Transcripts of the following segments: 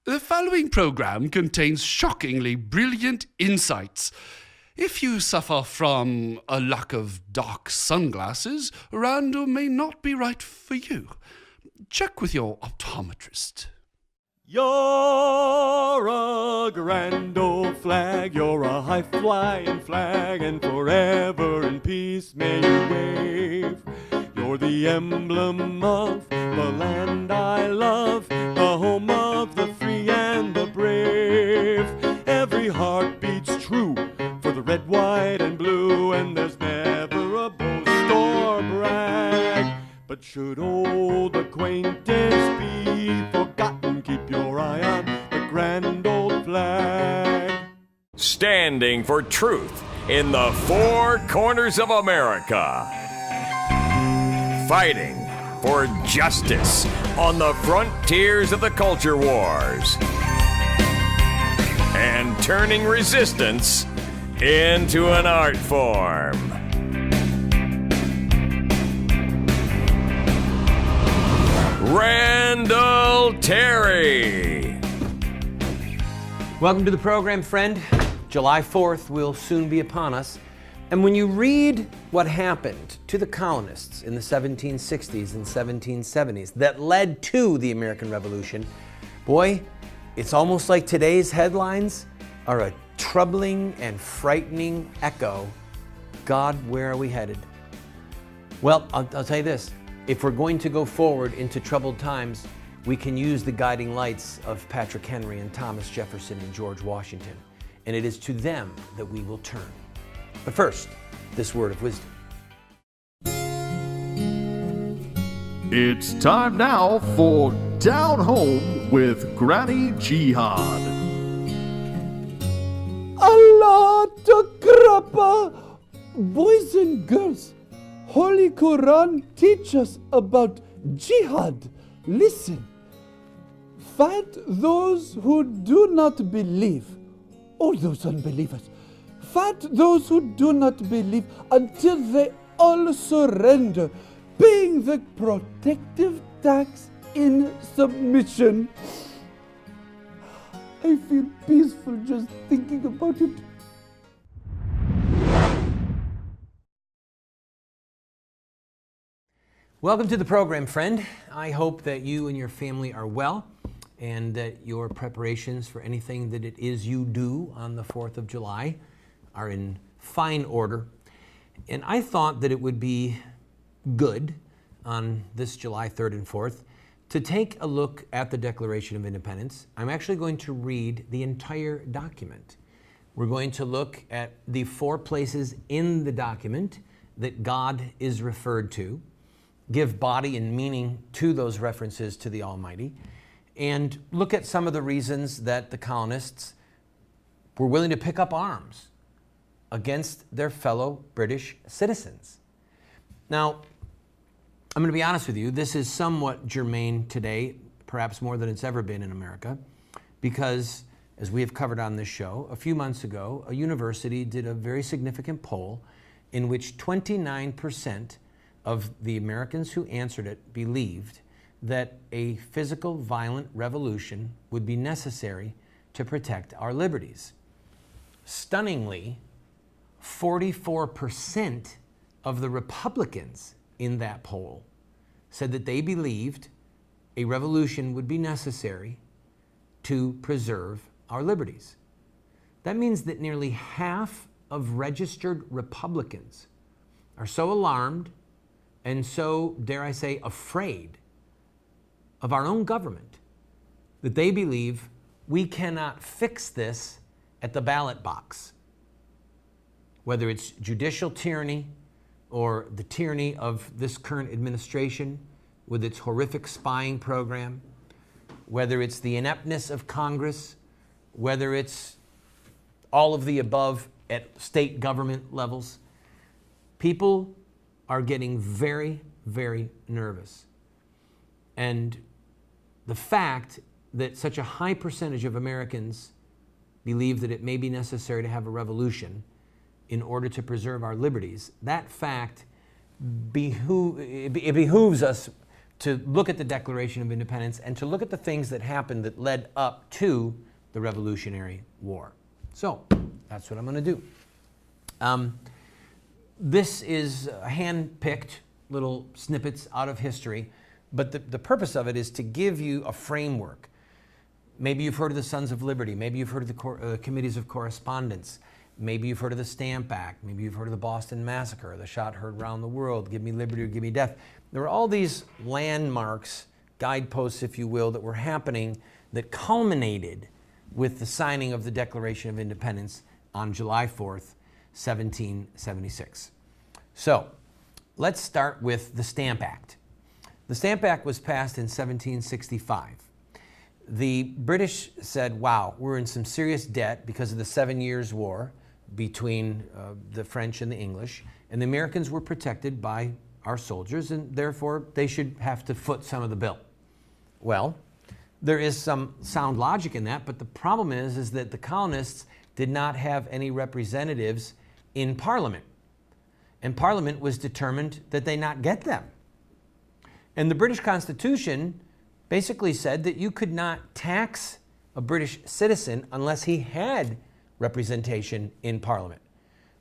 The following program contains shockingly brilliant insights. If you suffer from a lack of dark sunglasses, Randall may not be right for you. Check with your optometrist. You're a grand old flag, you're a high-flying flag, and forever in peace may you wave. You're the emblem of the land I love, the home of the free and the brave. Every heart beats true for the red, white, and blue, and there's never a boast or brag. But should old acquaintance be forgotten, keep your eye on the grand old flag. Standing for truth in the four corners of America. Fighting for justice on the frontiers of the culture wars. And turning resistance into an art form. Randall Terry. Welcome to the program, friend. July 4th will soon be upon us. And when you read what happened to the colonists in the 1760s and 1770s that led to the American Revolution, boy, it's almost like today's headlines are a troubling and frightening echo. God, where are we headed? Well, I'll tell you this. If we're going to go forward into troubled times, we can use the guiding lights of Patrick Henry and Thomas Jefferson and George Washington. And it is to them that we will turn. But first, this word of wisdom. It's time now for Down Home with Granny Jihad. Allah Takrapa! Boys and girls, Holy Quran teach us about jihad. Listen. Fight those who do not believe, all those unbelievers. Fight those who do not believe until they all surrender, paying the protective tax in submission. I feel peaceful just thinking about it. Welcome to the program, friend. I hope that you and your family are well and that your preparations for anything that it is you do on the 4th of July are in fine order. And I thought that it would be good on this July 3rd and 4th to take a look at the Declaration of Independence. I'm actually going to read the entire document. We're going to look at the 4 places in the document that God is referred to, give body and meaning to those references to the Almighty, and look at some of the reasons that the colonists were willing to pick up arms against their fellow British citizens. Now, I'm going to be honest with you, this is somewhat germane today, perhaps more than it's ever been in America, because, as we have covered on this show, a few months ago, a university did a very significant poll in which 29% of the Americans who answered it believed that a physical, violent revolution would be necessary to protect our liberties. Stunningly, 44% of the Republicans in that poll said that they believed a revolution would be necessary to preserve our liberties. That means that nearly half of registered Republicans are so alarmed and so, dare I say, afraid of our own government that they believe we cannot fix this at the ballot box. Whether it's judicial tyranny or the tyranny of this current administration with its horrific spying program, whether it's the ineptness of Congress, whether it's all of the above at state government levels, people are getting very, very nervous. And the fact that such a high percentage of Americans believe that it may be necessary to have a revolution in order to preserve our liberties, that fact behooves us to look at the Declaration of Independence and to look at the things that happened that led up to the Revolutionary War. So that's what I'm going to do. This is hand-picked little snippets out of history, but the purpose of it is to give you a framework. Maybe you've heard of the Sons of Liberty. Maybe you've heard of the Committees of Correspondence. Maybe you've heard of the Stamp Act. Maybe you've heard of the Boston Massacre, the shot heard round the world, give me liberty or give me death. There were all these landmarks, guideposts, if you will, that were happening that culminated with the signing of the Declaration of Independence on July 4th, 1776. So let's start with the Stamp Act. The Stamp Act was passed in 1765. The British said, wow, we're in some serious debt because of the 7 Years' War between the French and the English, and the Americans were protected by our soldiers, and therefore they should have to foot some of the bill. Well, there is some sound logic in that, but the problem is that the colonists did not have any representatives in Parliament. And Parliament was determined that they not get them. And the British Constitution basically said that you could not tax a British citizen unless he had representation in Parliament.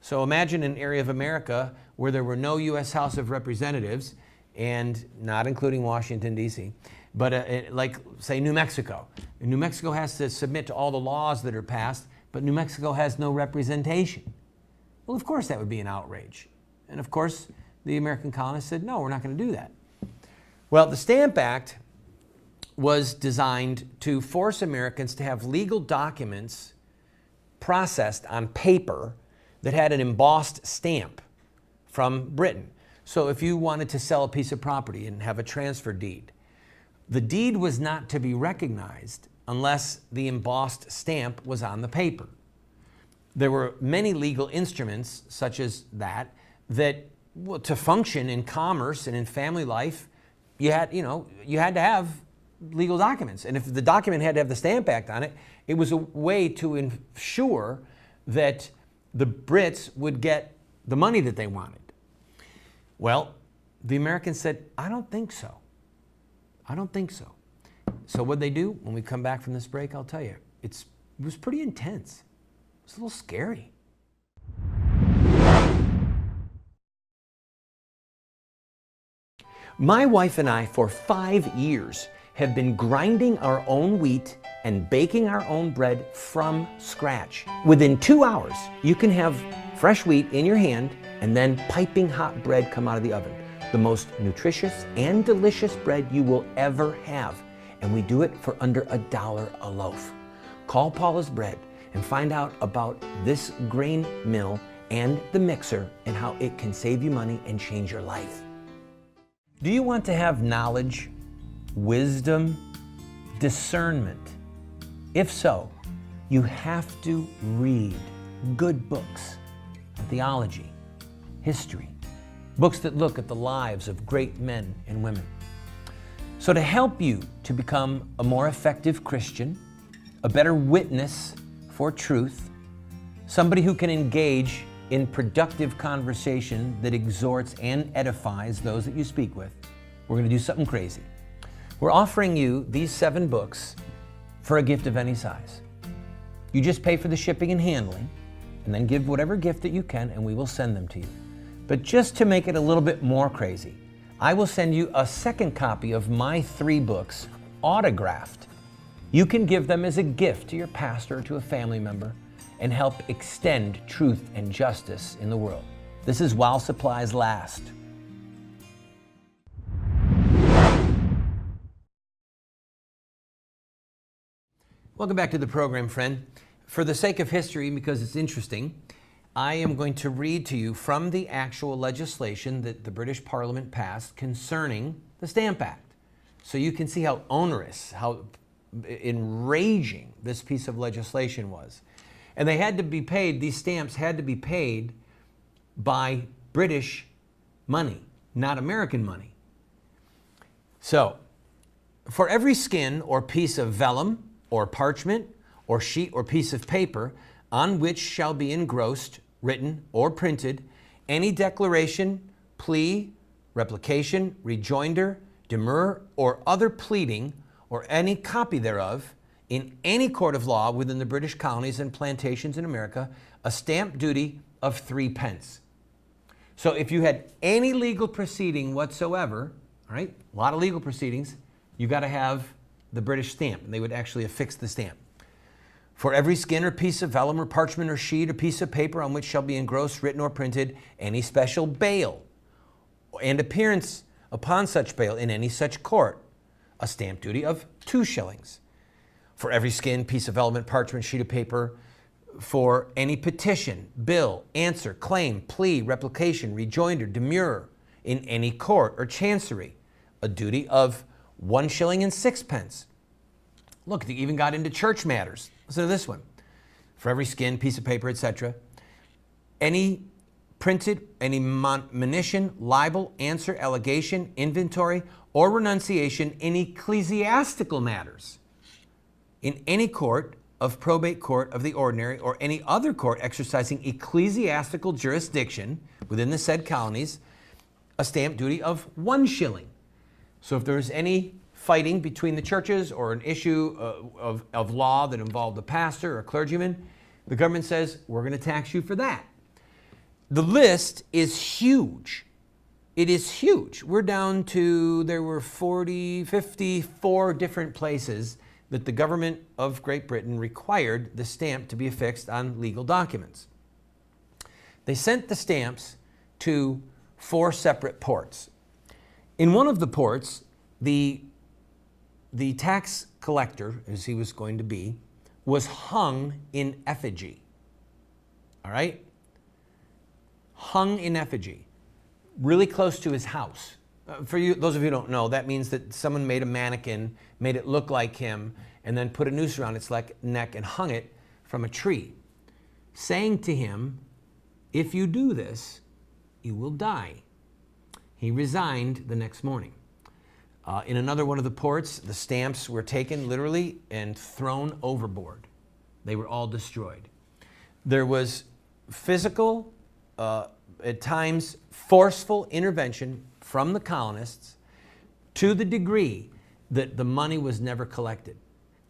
So imagine an area of America where there were no U.S. House of Representatives, and not including Washington, D.C., but like, say, New Mexico. And New Mexico has to submit to all the laws that are passed, but New Mexico has no representation. Well, of course that would be an outrage. And of course, the American colonists said, no, we're not going to do that. Well, the Stamp Act was designed to force Americans to have legal documents processed on paper that had an embossed stamp from Britain. So if you wanted to sell a piece of property and have a transfer deed, the deed was not to be recognized unless the embossed stamp was on the paper. There were many legal instruments such as that, well, to function in commerce and in family life, you had to have legal documents. And if the document had to have the Stamp Act on it, it was a way to ensure that the Brits would get the money that they wanted. Well, the Americans said, I don't think so. I don't think so. So what'd they do? When we come back from this break, I'll tell you, it was pretty intense. It was a little scary. My wife and I, for 5 years, have been grinding our own wheat and baking our own bread from scratch. Within 2 hours, you can have fresh wheat in your hand and then piping hot bread come out of the oven. The most nutritious and delicious bread you will ever have. And we do it for under $1 a loaf. Call Paula's Bread and find out about this grain mill and the mixer and how it can save you money and change your life. Do you want to have knowledge, wisdom, discernment? If so, you have to read good books, theology, history, books that look at the lives of great men and women. So to help you to become a more effective Christian, a better witness for truth, somebody who can engage in productive conversation that exhorts and edifies those that you speak with, we're going to do something crazy. We're offering you these 7 books for a gift of any size. You just pay for the shipping and handling, and then give whatever gift that you can, and we will send them to you. But just to make it a little bit more crazy, I will send you a second copy of my 3 books, autographed. You can give them as a gift to your pastor or to a family member and help extend truth and justice in the world. This is while supplies last. Welcome back to the program, friend. For the sake of history, because it's interesting, I am going to read to you from the actual legislation that the British Parliament passed concerning the Stamp Act. So you can see how onerous, how enraging this piece of legislation was. And they had to be paid, these stamps had to be paid by British money, not American money. So, for every skin or piece of vellum or parchment or sheet or piece of paper on which shall be engrossed, written, or printed any declaration, plea, replication, rejoinder, demur, or other pleading, or any copy thereof, in any court of law within the British colonies and plantations in America, a stamp duty of 3 pence. So if you had any legal proceeding whatsoever, all right, a lot of legal proceedings, you got to have the British stamp, and they would actually affix the stamp. For every skin or piece of vellum or parchment or sheet or piece of paper on which shall be engrossed, written, or printed any special bail and appearance upon such bail in any such court, a stamp duty of 2 shillings. For every skin, piece of vellum, parchment, sheet of paper, for any petition, bill, answer, claim, plea, replication, rejoinder, demurrer in any court or chancery, a duty of 1 shilling and 6 pence. Look, they even got into church matters. Listen to this one. For every skin, piece of paper, etc., any printed, any monition, libel, answer, allegation, inventory, or renunciation in ecclesiastical matters, in any court of probate court of the ordinary or any other court exercising ecclesiastical jurisdiction within the said colonies, a stamp duty of 1 shilling. So if there's any fighting between the churches or an issue of law that involved a pastor or a clergyman, the government says, we're going to tax you for that. The list is huge. It is huge. We're down to, there were 54 different places that the government of Great Britain required the stamp to be affixed on legal documents. They sent the stamps to 4 separate ports. In one of the ports, the tax collector, as he was going to be, was hung in effigy. All right? Hung in effigy, really close to his house. For you, those of you who don't know, that means that someone made a mannequin, made it look like him, and then put a noose around its neck and hung it from a tree, saying to him, if you do this, you will die. He resigned the next morning. In another one of the ports, the stamps were taken literally and thrown overboard. They were all destroyed. There was physical, at times forceful intervention from the colonists to the degree that the money was never collected.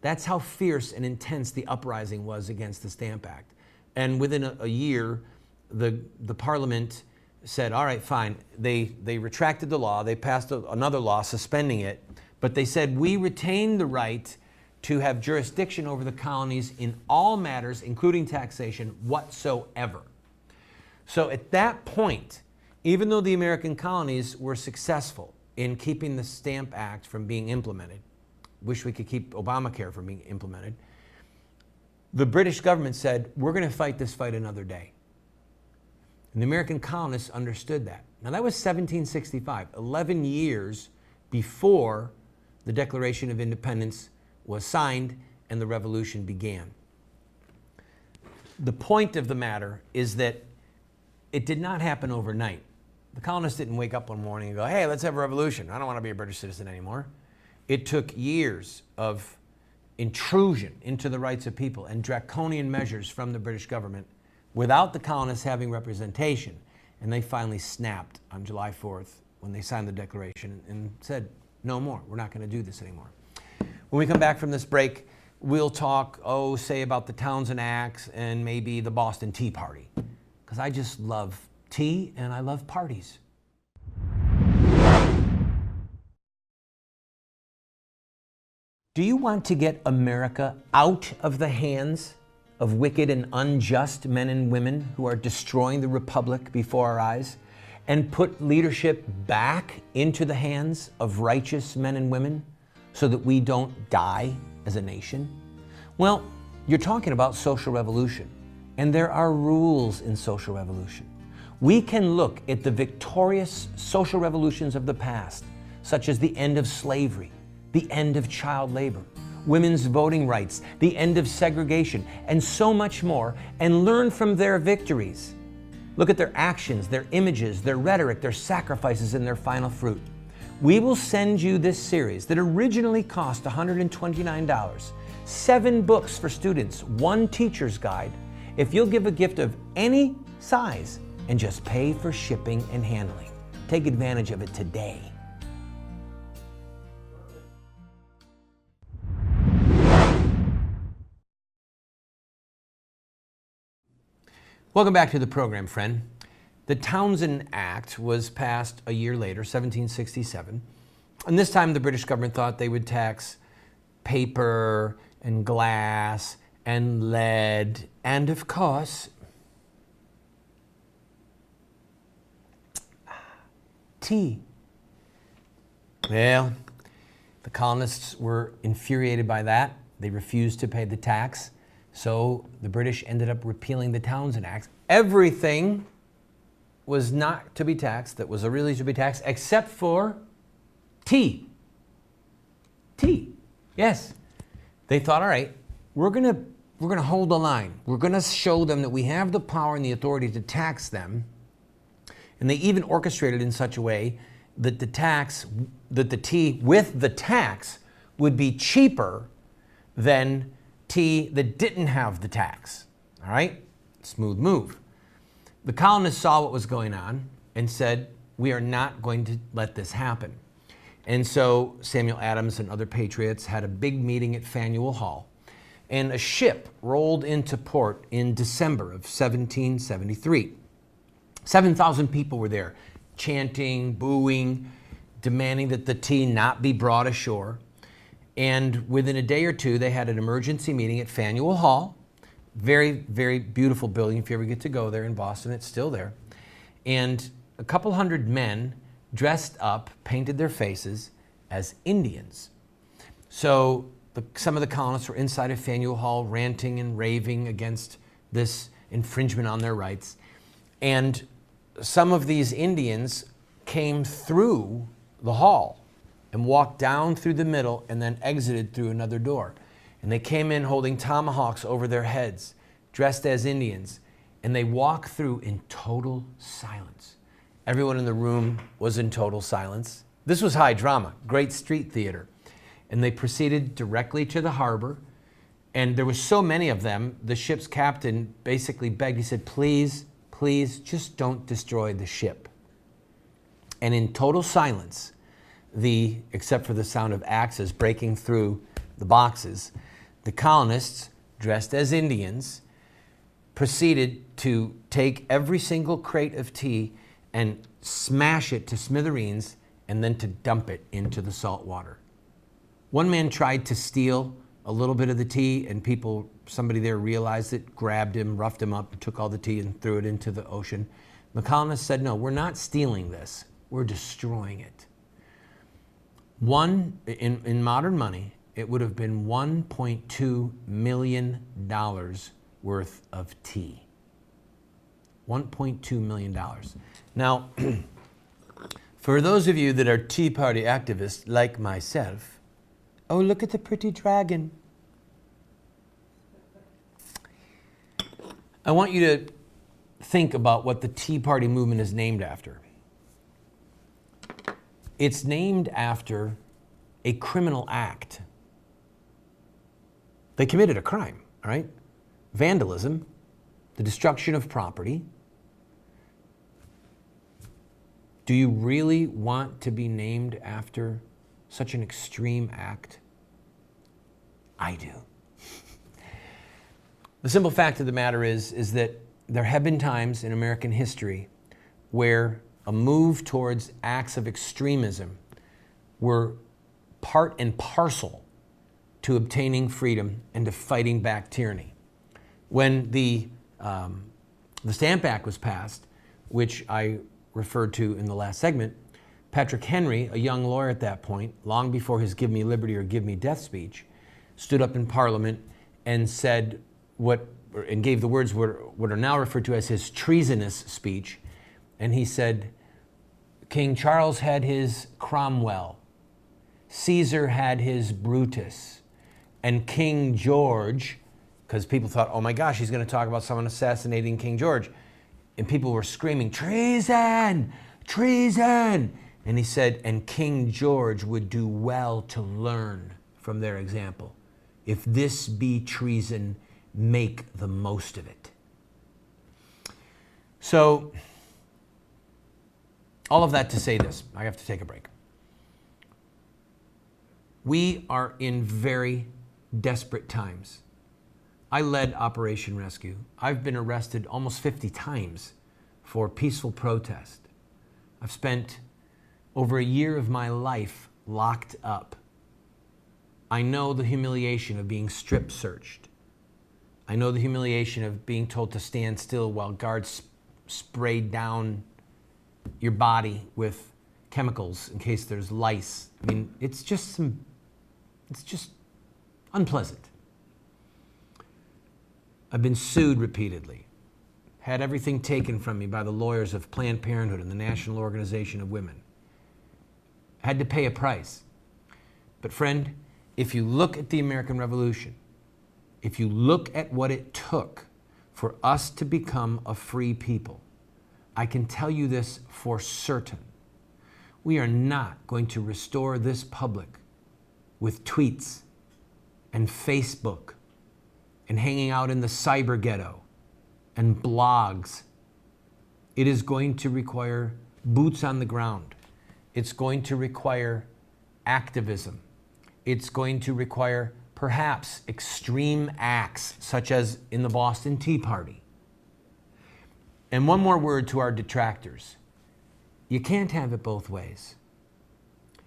That's how fierce and intense the uprising was against the Stamp Act. And within a year, the Parliament said, all right, fine. They retracted the law. They passed another law suspending it. But they said, we retain the right to have jurisdiction over the colonies in all matters, including taxation, whatsoever. So at that point, even though the American colonies were successful in keeping the Stamp Act from being implemented, wish we could keep Obamacare from being implemented, the British government said, we're going to fight this fight another day. And the American colonists understood that. Now that was 1765, 11 years before the Declaration of Independence was signed and the revolution began. The point of the matter is that it did not happen overnight. The colonists didn't wake up one morning and go, hey, let's have a revolution. I don't want to be a British citizen anymore. It took years of intrusion into the rights of people and draconian measures from the British government without the colonists having representation. And they finally snapped on July 4th when they signed the Declaration and said, no more, we're not going to do this anymore. When we come back from this break, we'll talk, say about the Townsend Acts and maybe the Boston Tea Party. Because I just love tea and I love parties. Do you want to get America out of the hands of wicked and unjust men and women who are destroying the republic before our eyes, and put leadership back into the hands of righteous men and women so that we don't die as a nation? Well, you're talking about social revolution, and there are rules in social revolution. We can look at the victorious social revolutions of the past, such as the end of slavery, the end of child labor, women's voting rights, the end of segregation, and so much more, and learn from their victories. Look at their actions, their images, their rhetoric, their sacrifices, and their final fruit. We will send you this series that originally cost $129, 7 books for students, 1 teacher's guide, if you'll give a gift of any size and just pay for shipping and handling. Take advantage of it today. Welcome back to the program, friend. The Townshend Act was passed a year later, 1767. And this time the British government thought they would tax paper and glass and lead and, of course, tea. Well, the colonists were infuriated by that. They refused to pay the tax. So the British ended up repealing the Townshend Act. Everything was not to be taxed that was really to be taxed except for tea. Tea. Yes. They thought, all right, we're gonna hold the line. We're gonna show them that we have the power and the authority to tax them. And they even orchestrated in such a way that the tea with the tax would be cheaper than tea that didn't have the tax. All right? Smooth move. The colonists saw what was going on and said, we are not going to let this happen. And so Samuel Adams and other patriots had a big meeting at Faneuil Hall, and a ship rolled into port in December of 1773. 7,000 people were there, chanting, booing, demanding that the tea not be brought ashore. And within a day or two, they had an emergency meeting at Faneuil Hall. Very, very beautiful building. If you ever get to go there in Boston, it's still there. And a couple hundred men dressed up, painted their faces as Indians. So some of the colonists were inside of Faneuil Hall ranting and raving against this infringement on their rights. And some of these Indians came through the hall and walked down through the middle and then exited through another door. And they came in holding tomahawks over their heads, dressed as Indians, and they walked through in total silence. Everyone in the room was in total silence. This was high drama, great street theater. And they proceeded directly to the harbor. And there were so many of them, the ship's captain basically begged, he said, please, please, just don't destroy the ship. And in total silence, except for the sound of axes breaking through the boxes, the colonists, dressed as Indians, proceeded to take every single crate of tea and smash it to smithereens and then to dump it into the salt water. One man tried to steal a little bit of the tea, and somebody there realized it, grabbed him, roughed him up, took all the tea and threw it into the ocean. The colonists said, no, we're not stealing this, we're destroying it. In modern money, it would have been $1.2 million worth of tea. $1.2 million. Now, for those of you that are Tea Party activists like myself, oh, look at the pretty dragon. I want you to think about what the Tea Party movement is named after. It's named after a criminal act. They committed a crime, all right? Vandalism, the destruction of property. Do you really want to be named after such an extreme act? I do. The simple fact of the matter is that there have been times in American history where a move towards acts of extremism were part and parcel to obtaining freedom and to fighting back tyranny. When the Stamp Act was passed, which I referred to in the last segment, Patrick Henry, a young lawyer at that point, long before his "Give me liberty or give me death" speech, stood up in Parliament and said and gave the words what are now referred to as his treasonous speech. And he said, King Charles had his Cromwell, Caesar had his Brutus, and King George, because people thought, oh my gosh, he's going to talk about someone assassinating King George. And people were screaming, treason, treason. And he said, and King George would do well to learn from their example. If this be treason, make the most of it. So, all of that to say this, I have to take a break. We are in very desperate times. I led Operation Rescue. I've been arrested almost 50 times for peaceful protest. I've spent over a year of my life locked up. I know the humiliation of being strip searched. I know the humiliation of being told to stand still while guards sprayed down your body with chemicals in case there's lice. I mean, it's just unpleasant. I've been sued repeatedly, had everything taken from me by the lawyers of Planned Parenthood and the National Organization of Women. Had to pay a price. But friend, if you look at the American Revolution, if you look at what it took for us to become a free people, I can tell you this for certain. We are not going to restore this public with tweets and Facebook and hanging out in the cyber ghetto and blogs. It is going to require boots on the ground. It's going to require activism. It's going to require perhaps extreme acts, such as in the Boston Tea Party. And one more word to our detractors. You can't have it both ways.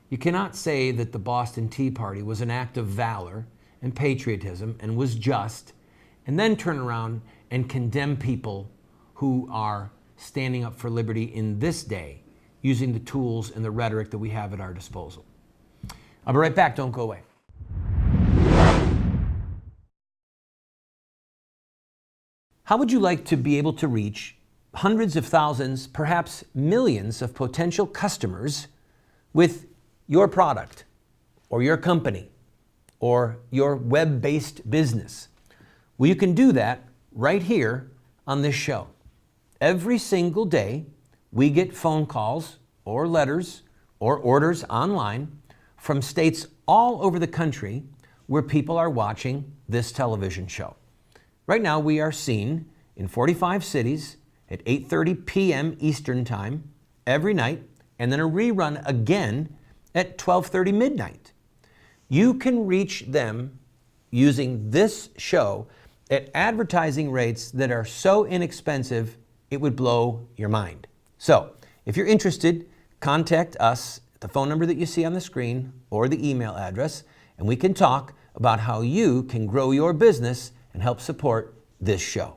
You cannot say that the Boston Tea Party was an act of valor and patriotism and was just, and then turn around and condemn people who are standing up for liberty in this day using the tools and the rhetoric that we have at our disposal. I'll be right back. Don't go away. How would you like to be able to reach hundreds of thousands, perhaps millions of potential customers with your product or your company or your web-based business? Well, you can do that right here on this show. Every single day, we get phone calls or letters or orders online from states all over the country where people are watching this television show. Right now, we are seen in 45 cities at 8:30 p.m. Eastern Time every night, and then a rerun again at 12:30 midnight. You can reach them using this show at advertising rates that are so inexpensive, it would blow your mind. So, if you're interested, contact us at the phone number that you see on the screen or the email address, and we can talk about how you can grow your business and help support this show.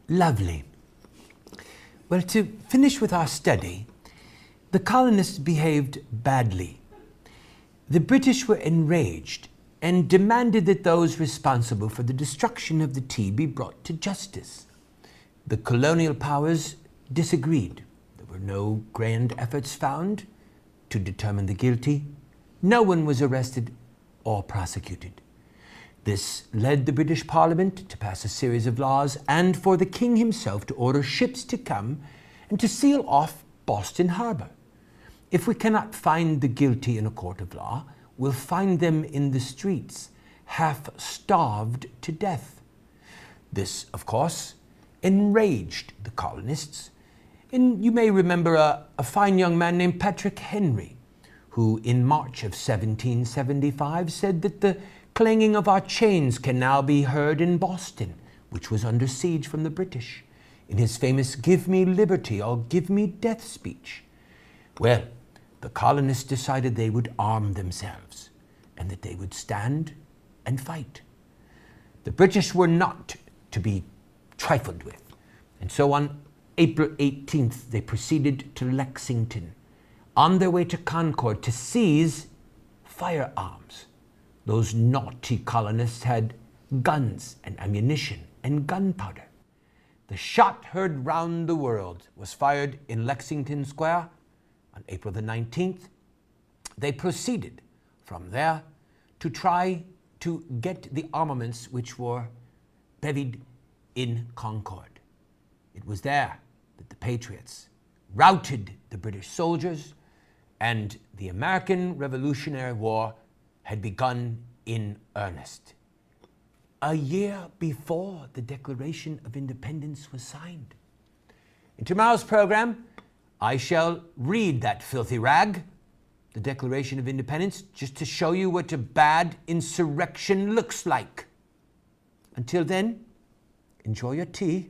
Lovely. Well, to finish with our study, the colonists behaved badly. The British were enraged and demanded that those responsible for the destruction of the tea be brought to justice. The colonial powers disagreed. There were no grand efforts found to determine the guilty. No one was arrested or prosecuted. This led the British Parliament to pass a series of laws and for the King himself to order ships to come and to seal off Boston Harbor. If we cannot find the guilty in a court of law, we'll find them in the streets, half starved to death. This, of course, enraged the colonists. And you may remember a fine young man named Patrick Henry, who in March of 1775 said that the clanging of our chains can now be heard in Boston, which was under siege from the British, in his famous "Give me liberty or give me death" speech. Well, the colonists decided they would arm themselves and that they would stand and fight. The British were not to be trifled with, and so on April 18th, they proceeded to Lexington, on their way to Concord to seize firearms. Those naughty colonists had guns and ammunition and gunpowder. The shot heard round the world was fired in Lexington Square on April the 19th. They proceeded from there to try to get the armaments which were bevied in Concord. It was there that the Patriots routed the British soldiers, and the American Revolutionary War had begun in earnest. A year before the Declaration of Independence was signed. In tomorrow's program, I shall read that filthy rag, the Declaration of Independence, just to show you what a bad insurrection looks like. Until then, enjoy your tea